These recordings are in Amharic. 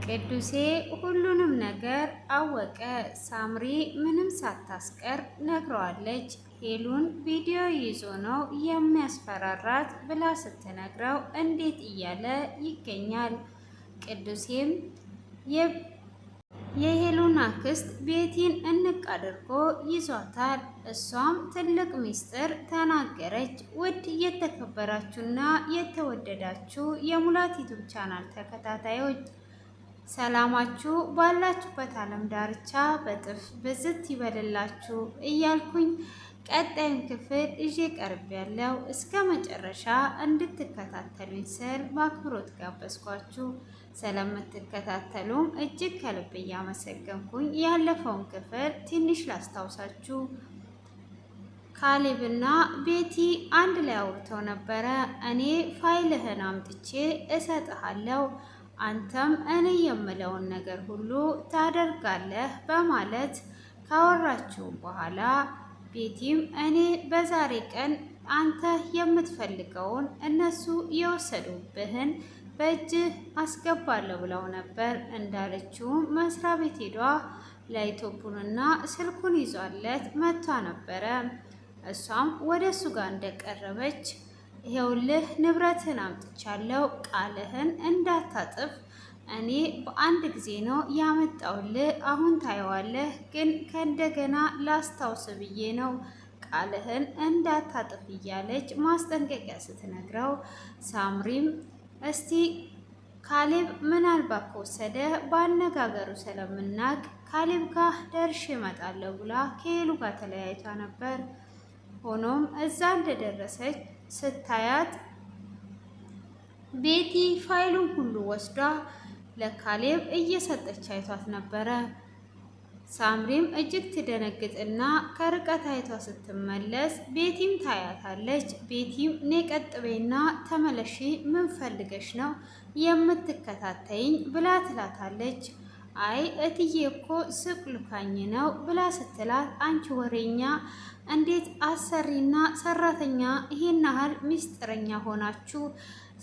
ቅዱሴ ሁሉንም ነገር አወቀ። ሳምሪ ምንም ሳታስቀር ነግረዋለች። ሄሉን ቪዲዮ ይዞ ነው የሚያስፈራራት ብላ ስትነግረው እንዴት እያለ ይገኛል። ቅዱሴም የሄሉን አክስት ቤቲን እንቅ አድርጎ ይዟታል። እሷም ትልቅ ሚስጥር ተናገረች። ውድ የተከበራችሁና የተወደዳችሁ የሙላት ዩቲዩብ ቻናል ተከታታዮች ሰላማችሁ ባላችሁበት ዓለም ዳርቻ በጥፍ ብዝት ይበልላችሁ እያልኩኝ ቀጣዩን ክፍል ይዤ ቀርብ ያለው እስከ መጨረሻ እንድትከታተሉኝ ስል በአክብሮት ጋበዝኳችሁ። ስለምትከታተሉም እጅግ ከልብ እያመሰገንኩኝ ያለፈውን ክፍል ትንሽ ላስታውሳችሁ። ካሌብና ቤቲ አንድ ላይ አውርተው ነበረ። እኔ ፋይልህን አምጥቼ እሰጥሃለሁ፣ አንተም እኔ የምለውን ነገር ሁሉ ታደርጋለህ በማለት ካወራችሁ በኋላ ቤቲም እኔ በዛሬ ቀን አንተ የምትፈልገውን እነሱ የወሰዱብህን በእጅህ አስገባለሁ ብለው ነበር። እንዳለችውም መስሪያ ቤት ሄዷ ላይቶፑንና ስልኩን ይዟለት መጥቷ ነበረ። እሷም ወደ እሱ ጋር እንደቀረበች ይኸውልህ ንብረትህን አምጥቻለሁ፣ ቃልህን እንዳታጥፍ እኔ በአንድ ጊዜ ነው ያመጣውልህ፣ አሁን ታየዋለህ፣ ግን ከእንደገና ላስታውስ ብዬ ነው ቃልህን እንዳታጥፍ እያለች ማስጠንቀቂያ ስትነግረው ሳምሪም እስቲ ካሌብ ምናልባት ከወሰደ በአነጋገሩ ስለምናቅ ካሌብ ጋር ደርሼ እመጣለሁ ብላ ከሄሉ ጋር ተለያይታ ነበር። ሆኖም እዛ እንደደረሰች ስታያት ቤቲ ፋይሉን ሁሉ ወስዳ ለካሌብ እየሰጠች አይቷት ነበረ። ሳምሪም እጅግ ትደነግጥና ከርቀት አይቷ ስትመለስ ቤቲም ታያታለች። ቤቲም ኔ ቀጥ በይና ተመለሺ፣ ምን ፈልገሽ ነው የምትከታተይኝ ብላ ትላታለች። አይ እትዬ እኮ ሱቅ ልካኝ ነው ብላ ስትላት አንቺ ወሬኛ፣ እንዴት አሰሪና ሰራተኛ ይሄን ያህል ሚስጥረኛ ሆናችሁ?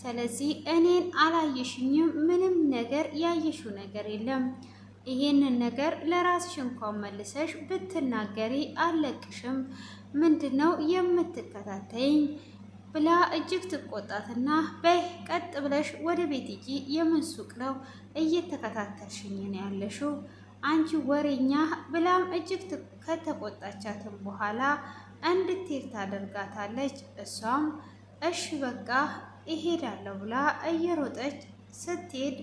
ስለዚህ እኔን አላየሽኝም፣ ምንም ነገር ያየሽው ነገር የለም። ይሄንን ነገር ለራስሽ እንኳን መልሰሽ ብትናገሪ አለቅሽም። ምንድነው የምትከታተይኝ ብላ እጅግ ትቆጣትና በይ ቀጥ ብለሽ ወደ ቤት ሂጂ፣ የምን ሱቅ ነው እየተከታተልሽኝ ነው ያለሽው አንቺ ወሬኛ ብላም እጅግ ከተቆጣቻትም በኋላ እንድትሄድ ታደርጋታለች። እሷም እሺ በቃ እሄዳለሁ ብላ እየሮጠች ስትሄድ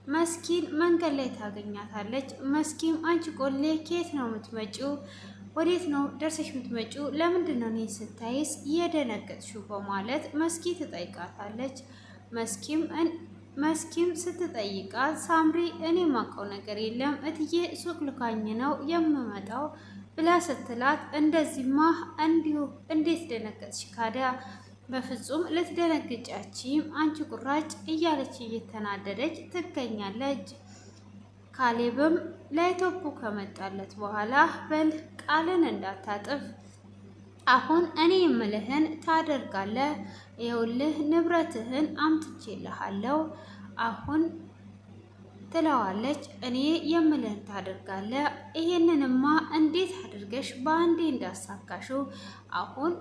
መስኪን መንገድ ላይ ታገኛታለች። መስኪም አንቺ ቆሌ ከየት ነው የምትመጪው? ወዴት ነው ደርሰሽ የምትመጪው? ለምንድን ነው እኔን ስታይስ የደነገጥሽው? በማለት መስኪ ትጠይቃታለች። መስኪም ስትጠይቃት ሳምሪ እኔ የማውቀው ነገር የለም እትዬ ሱቅ ልካኝ ነው የምመጣው ብላ ስትላት እንደዚህማ እንዲሁ እንዴት ደነገጥሽ ካዲያ? በፍጹም ልትደነግጫችም አንቺ ቁራጭ እያለች እየተናደደች ትገኛለች። ካሌብም ላይቶፑ ከመጣለት በኋላ በል ቃልን እንዳታጥፍ፣ አሁን እኔ የምልህን ታደርጋለህ። ይኸውልህ ንብረትህን አምጥቼልሃለሁ አሁን ትለዋለች። እኔ የምልህን ታደርጋለህ። ይሄንንማ እንዴት አድርገሽ በአንዴ እንዳሳካሽው አሁን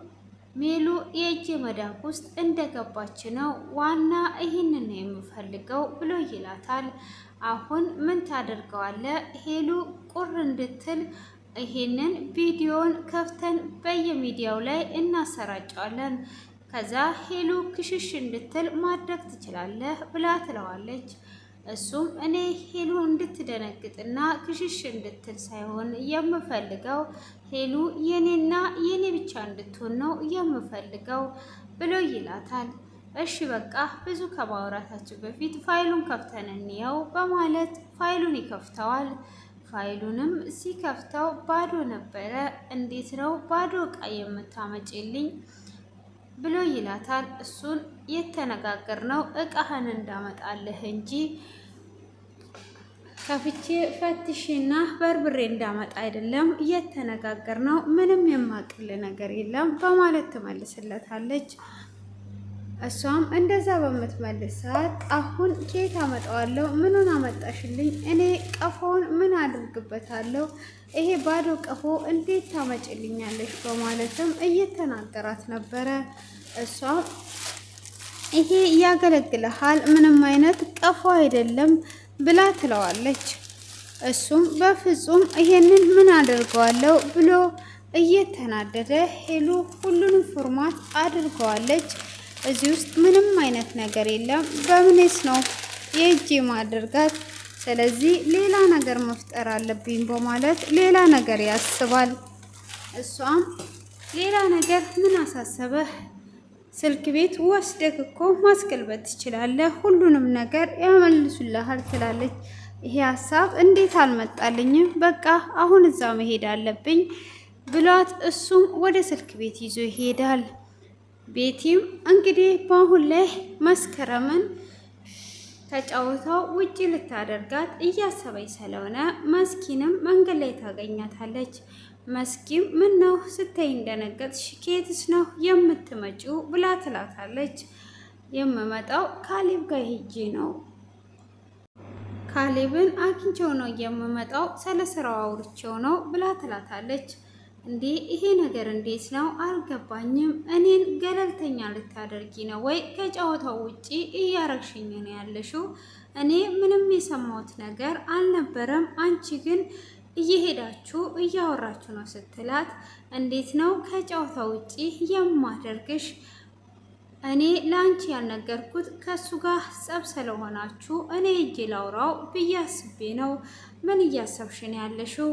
ሜሉ የእጅ መዳፍ ውስጥ እንደገባች ነው። ዋና ይህንን ነው የምፈልገው ብሎ ይላታል። አሁን ምን ታደርገዋለህ? ሄሉ ቁር እንድትል ይሄንን ቪዲዮን ከፍተን በየሚዲያው ላይ እናሰራጨዋለን። ከዛ ሄሉ ክሽሽ እንድትል ማድረግ ትችላለህ ብላ ትለዋለች። እሱም እኔ ሄሉ እንድትደነግጥና ክሽሽ እንድትል ሳይሆን የምፈልገው ሄሉ የኔና የኔ ብቻ እንድትሆን ነው የምፈልገው ብሎ ይላታል። እሺ በቃ ብዙ ከማውራታችን በፊት ፋይሉን ከፍተን እንየው በማለት ፋይሉን ይከፍተዋል። ፋይሉንም ሲከፍተው ባዶ ነበረ። እንዴት ነው ባዶ እቃ የምታመጪልኝ ብሎ ይላታል። እሱን የተነጋገርነው እቃህን እንዳመጣልህ እንጂ ከፍቼ ፈትሽና በርብሬ እንዳመጣ አይደለም የተነጋገርነው፣ ምንም የማቅል ነገር የለም በማለት ትመልስለታለች። እሷም እንደዛ በምትመልስ ሰዓት አሁን ኬት አመጣዋለሁ? ምኑን አመጣሽልኝ? እኔ ቀፎውን ምን አድርግበታለሁ? ይሄ ባዶ ቀፎ እንዴት ታመጭልኛለሽ? በማለትም እየተናገራት ነበረ። እሷም ይሄ ያገለግልሃል፣ ምንም አይነት ቀፎ አይደለም ብላ ትለዋለች። እሱም በፍጹም ይሄንን ምን አድርገዋለሁ ብሎ እየተናደደ ሄሉ ሁሉንም ፎርማት አድርገዋለች። እዚህ ውስጥ ምንም አይነት ነገር የለም፣ በምንስ ነው የእጅ ማድርጋት? ስለዚህ ሌላ ነገር መፍጠር አለብኝ በማለት ሌላ ነገር ያስባል። እሷም ሌላ ነገር ምን አሳሰበህ? ስልክ ቤት ወስደህ እኮ ማስገልበት ትችላለህ፣ ሁሉንም ነገር ያመልሱልሃል ትላለች። ይሄ ሀሳብ እንዴት አልመጣልኝም? በቃ አሁን እዛ መሄድ አለብኝ ብሏት እሱም ወደ ስልክ ቤት ይዞ ይሄዳል። ቤቲም እንግዲህ በአሁን ላይ መስከረምን ተጫውተው ውጪ ልታደርጋት እያሰበች ስለሆነ መስኪንም መንገድ ላይ ታገኛታለች። መስኪም ምን ነው ስታይ እንደነገጥሽ? ከየትስ ነው የምትመጪው? ብላ ትላታለች። የምመጣው ካሌብ ጋር ሄጄ ነው፣ ካሌብን አግኝቼው ነው የምመጣው፣ ስለ ስራው አውርቼው ነው ብላ ትላታለች። እንዴ ይሄ ነገር እንዴት ነው አልገባኝም። እኔን ገለልተኛ ልታደርጊ ነው ወይ? ከጨዋታው ውጪ እያረግሽኝ ነው ያለሽው። እኔ ምንም የሰማሁት ነገር አልነበረም። አንቺ ግን እየሄዳችሁ እያወራችሁ ነው ስትላት፣ እንዴት ነው ከጨዋታ ውጪ የማደርግሽ? እኔ ለአንቺ ያልነገርኩት ከሱ ጋር ጸብ ስለሆናችሁ እኔ እጄ ላውራው ብዬ አስቤ ነው። ምን እያሰብሽ ነው ያለሽው?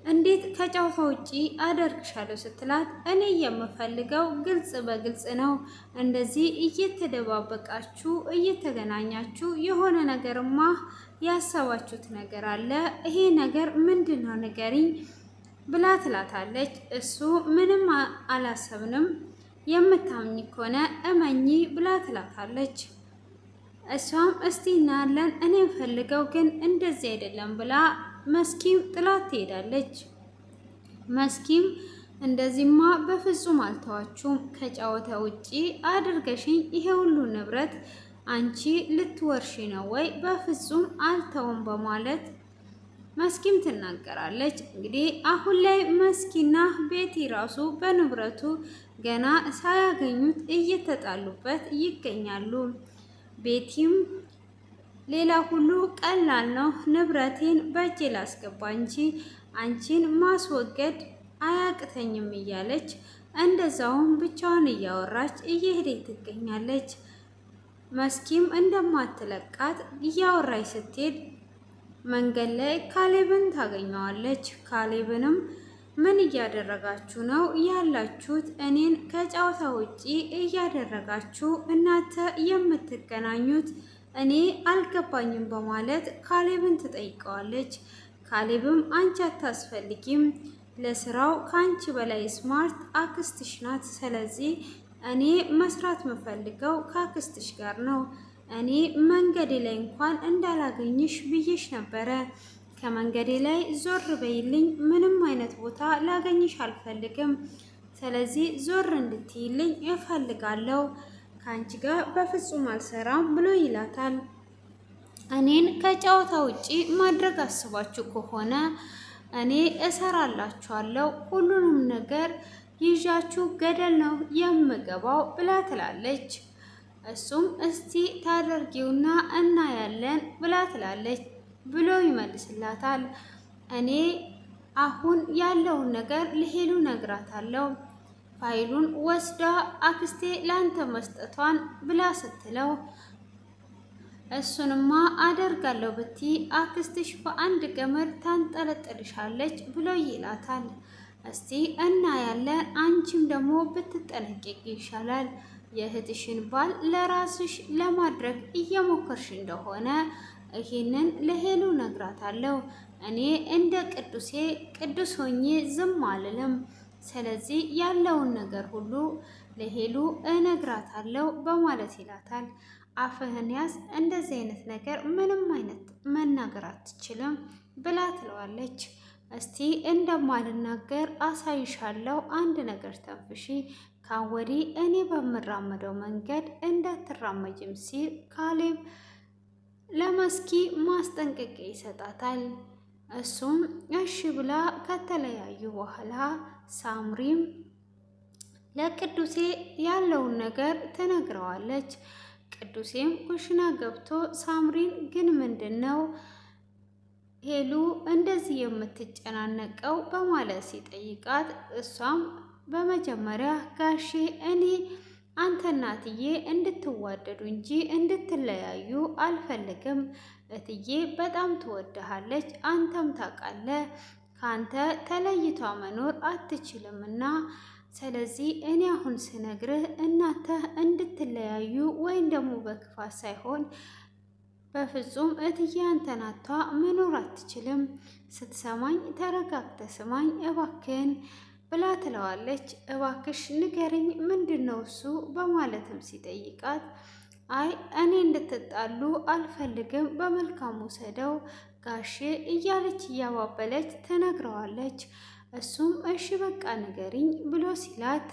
እንዴት ከጨዋታ ውጪ አደርግሻለሁ ስትላት፣ እኔ የምፈልገው ግልጽ በግልጽ ነው። እንደዚህ እየተደባበቃችሁ እየተገናኛችሁ የሆነ ነገርማ ያሰባችሁት ነገር አለ። ይሄ ነገር ምንድን ነው ንገሪኝ ብላ ትላታለች። እሱ ምንም አላሰብንም፣ የምታምኝ ከሆነ እመኚ ብላ ትላታለች። እሷም እስቲ እናያለን፣ እኔ ፈልገው ግን እንደዚህ አይደለም ብላ መስኪም ጥላት ትሄዳለች። መስኪም እንደዚህማ በፍጹም አልተዋችሁም፣ ከጨዋታ ውጪ አድርገሽኝ ይሄ ሁሉ ንብረት አንቺ ልትወርሺ ነው ወይ? በፍጹም አልተውም በማለት መስኪም ትናገራለች። እንግዲህ አሁን ላይ መስኪና ቤቲ ራሱ በንብረቱ ገና ሳያገኙት እየተጣሉበት ይገኛሉ። ቤቲም ሌላ ሁሉ ቀላል ነው፣ ንብረቴን በእጄ ላስገባ እንጂ አንቺን ማስወገድ አያቅተኝም እያለች እንደዛውም ብቻዋን እያወራች እየሄደች ትገኛለች። መስኪም እንደማትለቃት እያወራች ስትሄድ መንገድ ላይ ካሌብን ታገኘዋለች። ካሌብንም ምን እያደረጋችሁ ነው ያላችሁት? እኔን ከጨዋታ ውጪ እያደረጋችሁ እናንተ የምትገናኙት እኔ አልገባኝም በማለት ካሌብን ትጠይቀዋለች። ካሌብም አንቺ አታስፈልጊም፣ ለስራው ከአንቺ በላይ ስማርት አክስትሽ ናት። ስለዚህ እኔ መስራት ምፈልገው ከአክስትሽ ጋር ነው። እኔ መንገዴ ላይ እንኳን እንዳላገኝሽ ብዬሽ ነበረ። ከመንገዴ ላይ ዞር በይልኝ፣ ምንም አይነት ቦታ ላገኝሽ አልፈልግም። ስለዚህ ዞር እንድትይልኝ እፈልጋለሁ። ከአንቺ ጋር በፍጹም አልሰራም ብሎ ይላታል። እኔን ከጨዋታ ውጪ ማድረግ አስባችሁ ከሆነ እኔ እሰራላችኋለሁ፣ ሁሉንም ነገር ይዣችሁ ገደል ነው የምገባው ብላ ትላለች። እሱም እስቲ ታደርጊውና እናያለን ብላ ትላለች ብሎ ይመልስላታል። እኔ አሁን ያለውን ነገር ለሄሉ ነግራታለሁ፣ ፋይሉን ወስዳ አክስቴ ላንተ መስጠቷን ብላ ስትለው፣ እሱንማ አደርጋለሁ ብቲ አክስትሽ በአንድ ገመድ ታንጠለጥልሻለች ብሎ ይላታል። እስቲ እናያለን፣ አንቺም ደግሞ ብትጠነቀቂ ይሻላል። የእህትሽን ባል ለራስሽ ለማድረግ እየሞከርሽ እንደሆነ ይሄንን ለሄሉ ነግራታለሁ። እኔ እንደ ቅዱሴ ቅዱስ ሆኜ ዝም አልልም። ስለዚህ ያለውን ነገር ሁሉ ለሄሉ እነግራታለሁ በማለት ይላታል። አፍህን ያዝ፣ እንደዚህ አይነት ነገር ምንም አይነት መናገር አትችልም ብላ ትለዋለች። እስቲ እንደማልናገር አሳይሻለሁ፣ አንድ ነገር ተንፍሺ፣ ካወዲ እኔ በምራመደው መንገድ እንዳትራመጅም ሲል ካሌብ ለመስኪ ማስጠንቀቂያ ይሰጣታል። እሱም እሺ ብላ ከተለያዩ በኋላ ሳምሪም ለቅዱሴ ያለውን ነገር ትነግረዋለች። ቅዱሴም ኩሽና ገብቶ ሳምሪን ግን ምንድነው ሄሉ እንደዚህ የምትጨናነቀው በማለት ሲጠይቃት እሷም በመጀመሪያ ጋሼ እኔ አንተ እናትዬ እንድትዋደዱ እንጂ እንድትለያዩ አልፈልግም። እትዬ በጣም ትወድሃለች፣ አንተም ታውቃለህ። ካንተ ተለይቷ መኖር አትችልምና ስለዚህ እኔ አሁን ስነግርህ እናትህ እንድትለያዩ ወይም ደግሞ በክፋት ሳይሆን በፍጹም እትዬ አንተን አጥቷ መኖር አትችልም። ስትሰማኝ ተረጋግተህ ስማኝ እባክህን ብላ ትለዋለች። እባክሽ ንገርኝ ምንድነው እሱ በማለትም ሲጠይቃት አይ እኔ እንድትጣሉ አልፈልግም፣ በመልካም ውሰደው ጋሼ እያለች እያባበለች ትነግረዋለች። እሱም እሺ በቃ ንገሪኝ ብሎ ሲላት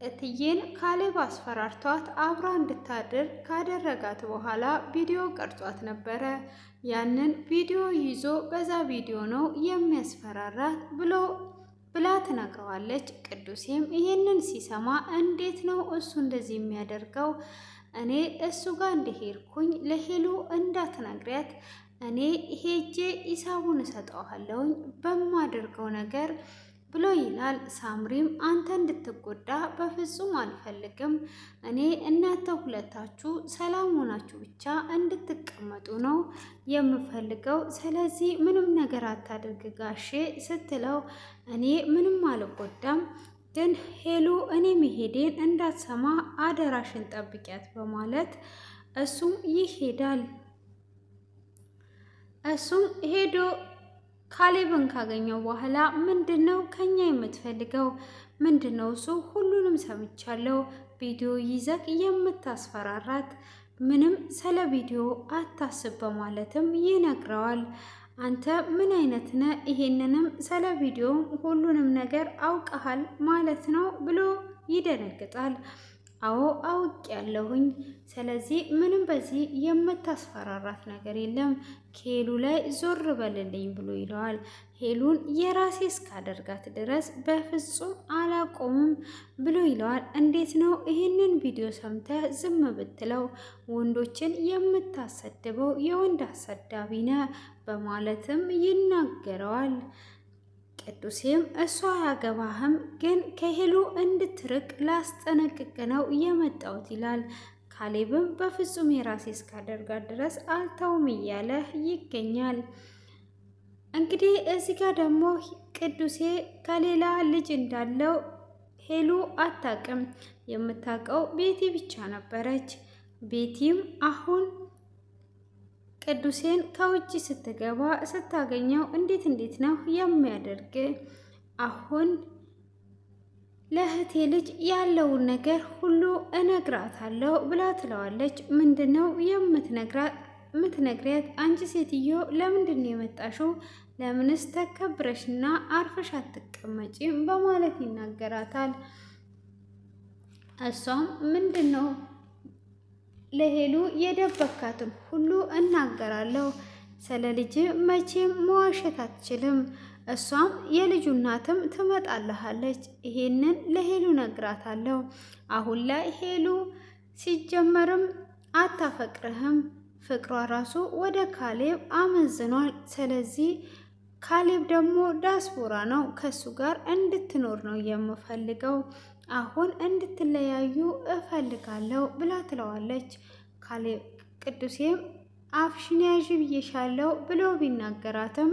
እትዬን ካሌብ አስፈራርቷት አብራ እንድታድር ካደረጋት በኋላ ቪዲዮ ቀርጿት ነበረ። ያንን ቪዲዮ ይዞ በዛ ቪዲዮ ነው የሚያስፈራራት ብላ ትነግረዋለች። ቅዱሴም ይሄንን ሲሰማ እንዴት ነው እሱ እንደዚህ የሚያደርገው? እኔ እሱ ጋር እንደሄድኩኝ ለሄሉ እንዳትነግሪያት፣ እኔ ሄጄ ሂሳቡን እሰጠዋለሁኝ በማደርገው ነገር ብሎ ይላል። ሳምሪም አንተ እንድትጎዳ በፍጹም አልፈልግም። እኔ እናንተ ሁለታችሁ ሰላም ሆናችሁ ብቻ እንድትቀመጡ ነው የምፈልገው። ስለዚህ ምንም ነገር አታድርግ ጋሼ ስትለው እኔ ምንም አልጎዳም፣ ግን ሄሉ እኔ መሄዴን እንዳትሰማ አደራሽን ጠብቂያት በማለት እሱም ይሄዳል። እሱም ሄዶ ካሌብን ካገኘው በኋላ ምንድነው ከኛ የምትፈልገው? ምንድነው እሱ? ሁሉንም ሰምቻለሁ። ቪዲዮ ይዘቅ የምታስፈራራት ምንም ስለ ቪዲዮ አታስብ በማለትም ይነግረዋል። አንተ ምን አይነት ነህ? ይሄንንም ስለ ቪዲዮ ሁሉንም ነገር አውቀሃል ማለት ነው ብሎ ይደነግጣል። አዎ አውቅ ያለሁኝ። ስለዚህ ምንም በዚህ የምታስፈራራት ነገር የለም፣ ከሄሉ ላይ ዞር በልልኝ ብሎ ይለዋል። ሄሉን የራሴ እስካደርጋት ድረስ በፍጹም አላቆምም ብሎ ይለዋል። እንዴት ነው ይህንን ቪዲዮ ሰምተህ ዝም ብትለው? ወንዶችን የምታሰድበው የወንድ አሰዳቢ ነህ በማለትም ይናገረዋል። ቅዱሴም እሷ አያገባህም፣ ግን ከሄሉ እንድትርቅ ላስጠነቅቅ ነው የመጣሁት ይላል። ካሌብም በፍጹም የራሴ እስካደርጋት ድረስ አልተውም እያለ ይገኛል። እንግዲህ እዚህ ጋር ደግሞ ቅዱሴ ከሌላ ልጅ እንዳለው ሄሉ አታውቅም። የምታውቀው ቤቲ ብቻ ነበረች። ቤቲም አሁን ቅዱሴን ከውጭ ስትገባ ስታገኘው እንዴት ነው የሚያደርግ? አሁን ለእህቴ ልጅ ያለውን ነገር ሁሉ እነግራታለሁ ብላ ትለዋለች። ምንድነው የምትነግሪያት? አንቺ ሴትዮ ለምንድን ነው የመጣሽው? ለምንስ ተከብረሽና አርፈሽ አትቀመጪም? በማለት ይናገራታል። እሷም ምንድነው ለሄሉ የደበካትን ሁሉ እናገራለሁ። ስለ ልጅ መቼም መዋሸት አትችልም። እሷም የልጁ እናትም ትመጣልሃለች። ይሄንን ለሄሉ ነግራታለሁ። አሁን ላይ ሄሉ ሲጀመርም አታፈቅርህም። ፍቅሯ ራሱ ወደ ካሌብ አመዝኗል። ስለዚህ ካሌብ ደግሞ ዳስፖራ ነው፣ ከሱ ጋር እንድትኖር ነው የምፈልገው። አሁን እንድትለያዩ እፈልጋለሁ ብላ ትለዋለች። ካሌብ ቅዱሴም አፍሽን ያዥ ብዬሻለሁ ብሎ ቢናገራትም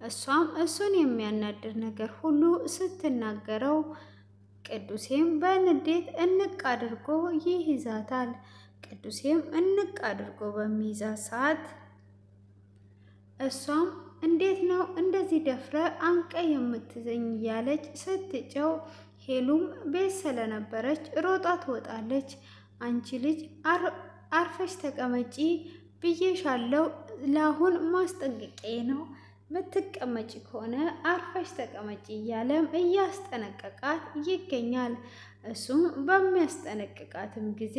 እሷም እሱን የሚያናድር ነገር ሁሉ ስትናገረው ቅዱሴም በንዴት እንቅ አድርጎ ይይዛታል። ቅዱሴም እንቅ አድርጎ በሚይዛት ሰዓት እሷም እንዴት ነው እንደዚህ ደፍረ አንቀ የምትዘኝ እያለች ስትጨው ሄሉም ቤት ስለነበረች ሮጣ ትወጣለች። አንቺ ልጅ አርፈሽ ተቀመጪ ብዬሻለሁ፣ ለአሁን ማስጠንቀቂያ ነው ምትቀመጪ ከሆነ አርፈሽ ተቀመጪ እያለም እያስጠነቀቃት ይገኛል። እሱም በሚያስጠነቅቃትም ጊዜ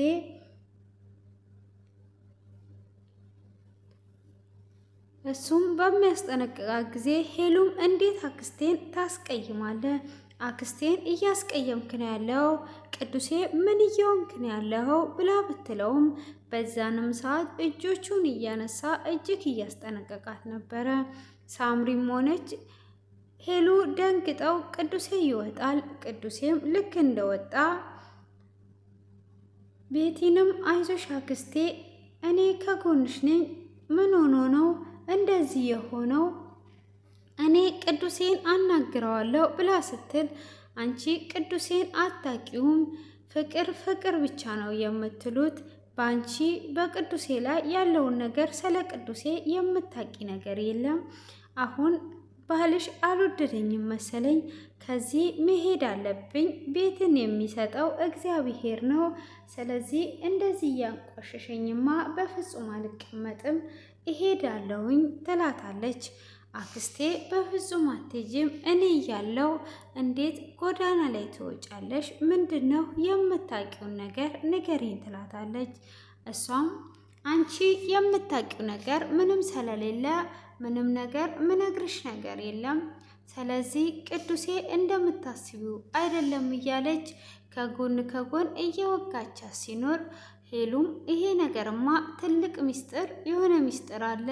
ሄሉም እንዴት አክስቴን ታስቀይማለህ? አክስቴን እያስቀየምክ ነው ያለው፣ ቅዱሴ ምን እየሆንክ ነው ያለው ብላ ብትለውም በዛንም ሰዓት እጆቹን እያነሳ እጅግ እያስጠነቀቃት ነበረ። ሳምሪም ሆነች ሄሉ ደንግጠው ቅዱሴ ይወጣል። ቅዱሴም ልክ እንደወጣ ቤቲንም አይዞሽ አክስቴ እኔ ከጎንሽ ነኝ፣ ምን ሆኖ ነው እንደዚህ የሆነው? እኔ ቅዱሴን አናግረዋለሁ ብላ ስትል አንቺ ቅዱሴን አታቂውም፣ ፍቅር ፍቅር ብቻ ነው የምትሉት፣ በአንቺ በቅዱሴ ላይ ያለውን ነገር ስለ ቅዱሴ የምታቂ ነገር የለም። አሁን ባልሽ አልወደደኝም መሰለኝ፣ ከዚህ መሄድ አለብኝ። ቤትን የሚሰጠው እግዚአብሔር ነው። ስለዚህ እንደዚህ እያንቋሸሸኝማ በፍጹም አልቀመጥም፣ እሄዳለሁኝ ትላታለች። አክስቴ በፍጹም አትሄጂም፣ እኔ እያለው እንዴት ጎዳና ላይ ትወጫለሽ? ምንድነው የምታውቂውን ነገር ንገሪኝ ትላታለች። እሷም አንቺ የምታውቂው ነገር ምንም ስለሌለ ምንም ነገር ምነግርሽ ነገር የለም። ስለዚህ ቅዱሴ እንደምታስቢው አይደለም እያለች ከጎን እየወጋቻት ሲኖር ሄሉም ይሄ ነገርማ ትልቅ ሚስጥር የሆነ ሚስጥር አለ፣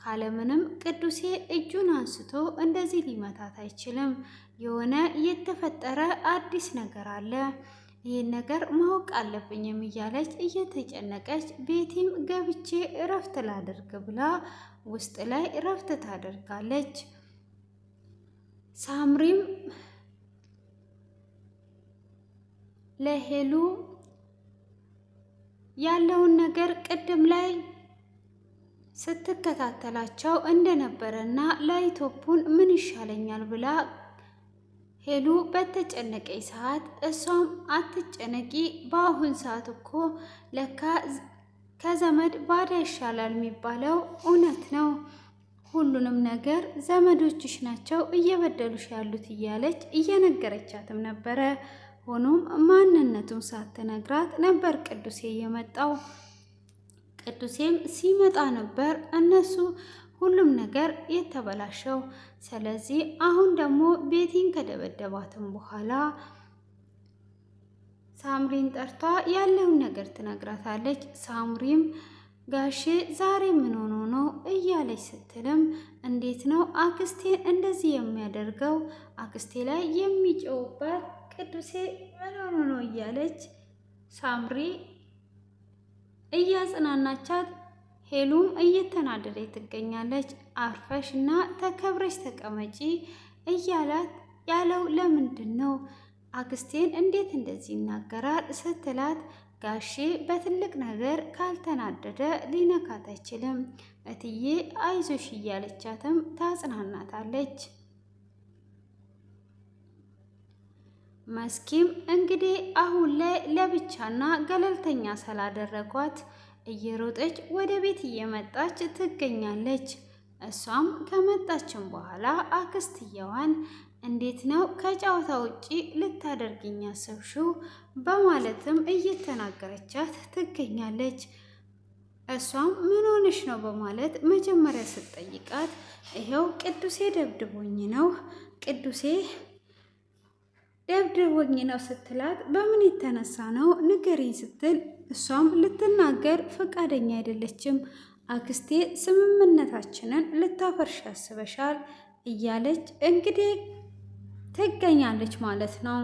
ካለምንም ቅዱሴ እጁን አንስቶ እንደዚህ ሊመታት አይችልም፣ የሆነ የተፈጠረ አዲስ ነገር አለ፣ ይህን ነገር ማወቅ አለብኝም እያለች እየተጨነቀች ቤቲም ገብቼ እረፍት ላደርግ ብላ ውስጥ ላይ እረፍት ታደርጋለች። ሳምሪም ለሄሉ ያለውን ነገር ቅድም ላይ ስትከታተላቸው እንደነበረና ላይቶፑን ምን ይሻለኛል ብላ ሄሉ በተጨነቀኝ ሰዓት እሷም አትጨነቂ፣ በአሁን ሰዓት እኮ ለካ ከዘመድ ባዳ ይሻላል የሚባለው እውነት ነው፣ ሁሉንም ነገር ዘመዶችሽ ናቸው እየበደሉሽ ያሉት እያለች እየነገረቻትም ነበረ። ሆኖም ማንነቱን ሳትነግራት ነበር ቅዱሴ የመጣው። ቅዱሴም ሲመጣ ነበር እነሱ ሁሉም ነገር የተበላሸው። ስለዚህ አሁን ደግሞ ቤቲን ከደበደባትም በኋላ ሳምሪን ጠርታ ያለውን ነገር ትነግራታለች። ሳምሪም ጋሼ ዛሬ ምን ሆኖ ነው እያለች ስትልም እንዴት ነው አክስቴን እንደዚህ የሚያደርገው? አክስቴ ላይ የሚጮውበት ቅዱሴ ምን ሆኖ ነው እያለች ሳምሪ እያጽናናቻት፣ ሄሉም እየተናደደች ትገኛለች። አርፈሽ እና ተከብረሽ ተቀመጪ እያላት ያለው ለምንድን ነው? አክስቴን እንዴት እንደዚህ ይናገራል ስትላት፣ ጋሼ በትልቅ ነገር ካልተናደደ ሊነካት አይችልም፣ እትዬ አይዞሽ እያለቻትም ታጽናናታለች። መስኪም እንግዲህ አሁን ላይ ለብቻና ገለልተኛ ስላደረጓት እየሮጠች ወደ ቤት እየመጣች ትገኛለች። እሷም ከመጣችን በኋላ አክስትየዋን እንዴት ነው ከጨዋታ ውጪ ልታደርግኝ ያሰብሽው? በማለትም እየተናገረቻት ትገኛለች። እሷም ምን ሆነሽ ነው በማለት መጀመሪያ ስትጠይቃት ይኸው ቅዱሴ ደብድቦኝ ነው ስትላት፣ በምን የተነሳ ነው ንገሪኝ ስትል እሷም ልትናገር ፈቃደኛ አይደለችም። አክስቴ ስምምነታችንን ልታፈርሽ ያስበሻል እያለች እንግዲህ ትገኛለች ማለት ነው።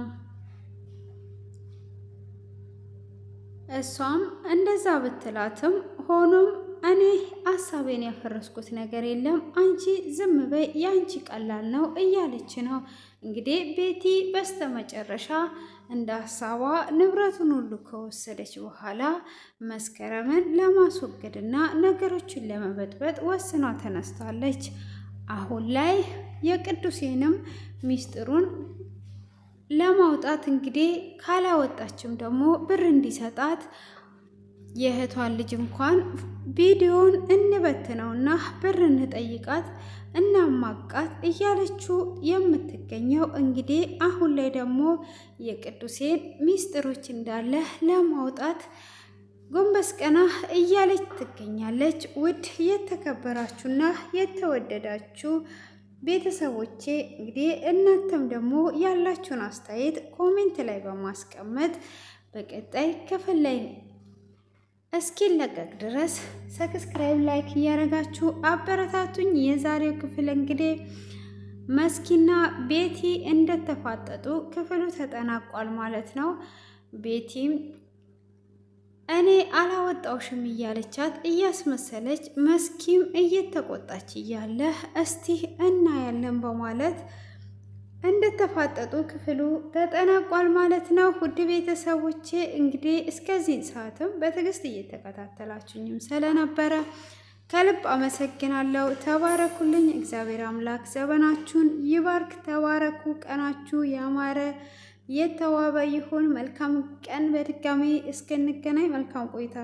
እሷም እንደዛ ብትላትም ሆኖም እኔ ሀሳቤን ያፈረስኩት ነገር የለም፣ አንቺ ዝም በይ፣ ያንቺ ቀላል ነው እያለች ነው እንግዲህ ቤቲ በስተመጨረሻ እንደ ሀሳቧ ንብረቱን ሁሉ ከወሰደች በኋላ መስከረምን ለማስወገድና ነገሮችን ለመበጥበጥ ወስኗ ተነስታለች። አሁን ላይ የቅዱሴንም ሚስጥሩን ለማውጣት እንግዲህ ካላወጣችም ደግሞ ብር እንዲሰጣት የእህቷን ልጅ እንኳን ቪዲዮን እንበትነውና ብር እንጠይቃት እናማቃት እያለችው የምትገኘው እንግዲህ አሁን ላይ ደግሞ የቅዱሴን ሚስጥሮች እንዳለ ለማውጣት ጎንበስ ቀና እያለች ትገኛለች። ውድ የተከበራችሁና የተወደዳችሁ ቤተሰቦቼ እንግዲህ እናንተም ደግሞ ያላችሁን አስተያየት ኮሜንት ላይ በማስቀመጥ በቀጣይ ክፍል ላይ እስኪለቀቅ ድረስ ሰብስክራይብ፣ ላይክ እያደረጋችሁ አበረታቱኝ። የዛሬው ክፍል እንግዲህ መስኪና ቤቲ እንደተፋጠጡ ክፍሉ ተጠናቋል ማለት ነው። ቤቲም እኔ አላወጣውሽም እያለቻት እያስመሰለች፣ መስኪም እየተቆጣች እያለ እስቲ እናያለን በማለት እንደተፋጠጡ ክፍሉ ተጠናቋል ማለት ነው። ውድ ቤተሰቦቼ እንግዲህ እስከዚህ ሰዓትም በትዕግስት እየተከታተላችሁኝም ስለነበረ ከልብ አመሰግናለሁ። ተባረኩልኝ። እግዚአብሔር አምላክ ዘመናችሁን ይባርክ። ተባረኩ። ቀናችሁ ያማረ የተዋበ ይሁን። መልካም ቀን። በድጋሚ እስክንገናኝ መልካም ቆይታ